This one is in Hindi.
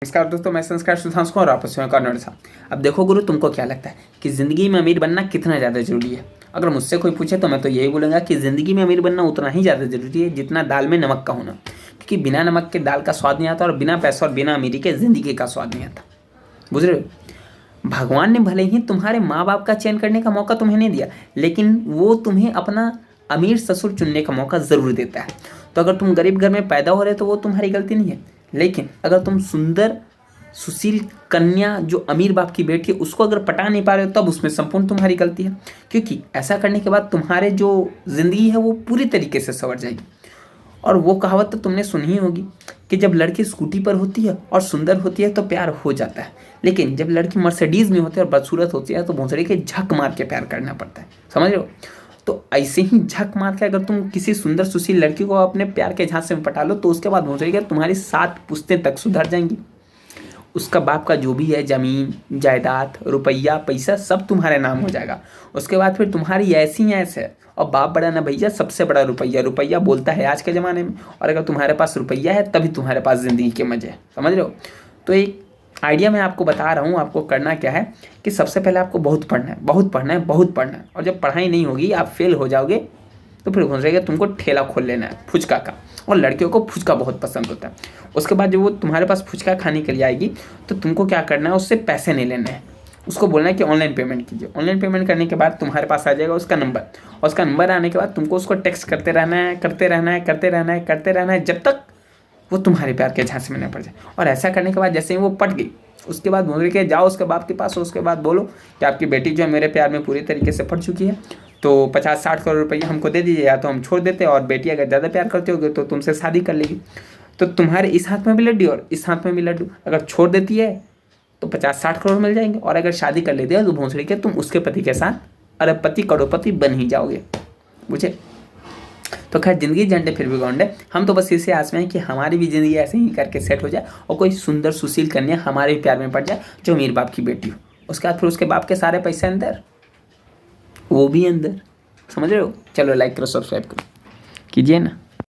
नमस्कार दोस्तों, मैं संस्कार सुधांशु और आपस में कॉर्नर साहब। अब देखो गुरु, तुमको क्या लगता है कि ज़िंदगी में अमीर बनना कितना ज़्यादा ज़रूरी है? अगर मुझसे कोई पूछे तो मैं तो यही बोलूँगा कि ज़िंदगी में अमीर बनना उतना ही ज़्यादा ज़रूरी है जितना दाल में नमक का होना, क्योंकि बिना नमक के दाल का स्वाद नहीं आता और बिना पैसा और बिना अमीरी के ज़िंदगी का स्वाद नहीं आता। बुझ रहे हो? भगवान ने भले ही तुम्हारे माँ बाप का चयन करने का मौका तुम्हें नहीं दिया, लेकिन वो तुम्हें अपना अमीर ससुर चुनने का मौका ज़रूर देता है। तो अगर तुम गरीब घर में पैदा हो रहे तो वो तुम्हारी गलती नहीं है, लेकिन अगर तुम सुंदर सुशील कन्या जो अमीर बाप की बेटी है उसको अगर पटा नहीं पा रहे हो तब उसमें संपूर्ण तुम्हारी गलती है, क्योंकि ऐसा करने के बाद तुम्हारे जो ज़िंदगी है वो पूरी तरीके से संवर जाएगी। और वो कहावत तो तुमने सुनी ही होगी कि जब लड़की स्कूटी पर होती है और सुंदर होती है तो प्यार हो जाता है, लेकिन जब लड़की मर्सिडीज़ में होती है और बदसूरत होती है तो भोंसड़ी के झक मार के प्यार करना पड़ता है। समझ रहे हो? तो ऐसे ही झक मार के अगर तुम किसी सुंदर सुशील लड़की को अपने प्यार के झांसे में पटा लो तो उसके बाद भोंसड़ी के तुम्हारी 7 पुश्तें तक सुधर जाएंगी। उसका बाप का जो भी है ज़मीन जायदाद रुपया पैसा सब तुम्हारे नाम हो जाएगा। उसके बाद फिर तुम्हारी ऐसी है और बाप बड़ा ना भैया, सबसे बड़ा रुपया। रुपया बोलता है आज के ज़माने में, और अगर तुम्हारे पास रुपया है तभी तुम्हारे पास ज़िंदगी के मज़े हैं। समझ रहे हो? तो एक आइडिया मैं आपको बता रहा हूँ, आपको करना क्या है कि सबसे पहले आपको बहुत पढ़ना है, बहुत पढ़ना है, बहुत पढ़ना है। और जब पढ़ाई नहीं होगी, आप फेल हो जाओगे तो फिर हो जाएगा तुमको ठेला खोल लेना है फुचका का, और लड़कियों को फुचका बहुत पसंद होता है। उसके बाद जब वो तुम्हारे पास फुचका खाने के लिए आएगी तो तुमको क्या करना है, उससे पैसे नहीं लेने हैं, उसको बोलना है कि ऑनलाइन पेमेंट कीजिए। ऑनलाइन पेमेंट करने के बाद तुम्हारे पास आ जाएगा उसका नंबर, और उसका नंबर आने के बाद तुमको उसको टेक्स्ट करते रहना है, करते रहना है, करते रहना है, करते रहना है, जब तक वो तुम्हारे प्यार के झांसे में न पड़ जाए। और ऐसा करने के बाद जैसे ही वो पट गई, उसके बाद बोल के जाओ उसके बाप के पास, उसके बाद बोलो कि आपकी बेटी जो है मेरे प्यार में पूरी तरीके से पड़ चुकी है, तो 50-60 करोड़ रुपये हमको दे दीजिए, या तो हम छोड़ देते, और बेटी अगर ज़्यादा प्यार करते होगे तो तुमसे शादी कर लेगी। तो तुम्हारे इस हाथ में भी लड्डू और इस हाथ में भी लड्डू। अगर छोड़ देती है तो 50-60 करोड़ मिल जाएंगे, और अगर शादी कर लेती है तो भोंसड़ी के तुम उसके पति के साथ अरबपति करोड़पति बन ही जाओगे। मुझे तो खैर, ज़िंदगी झंडे फिर भी गौंडे। हम तो बस इसे आस में हैं कि हमारी भी ज़िंदगी ऐसे ही करके सेट हो जाए और कोई सुंदर सुशील कन्या हमारे भी प्यार में पड़ जाए जो अमीर बाप की बेटी हो। उसके बाद फिर उसके बाप के सारे पैसे अंदर, वो भी अंदर। समझ रहे हो? चलो लाइक करो, सब्सक्राइब करो, कीजिए ना।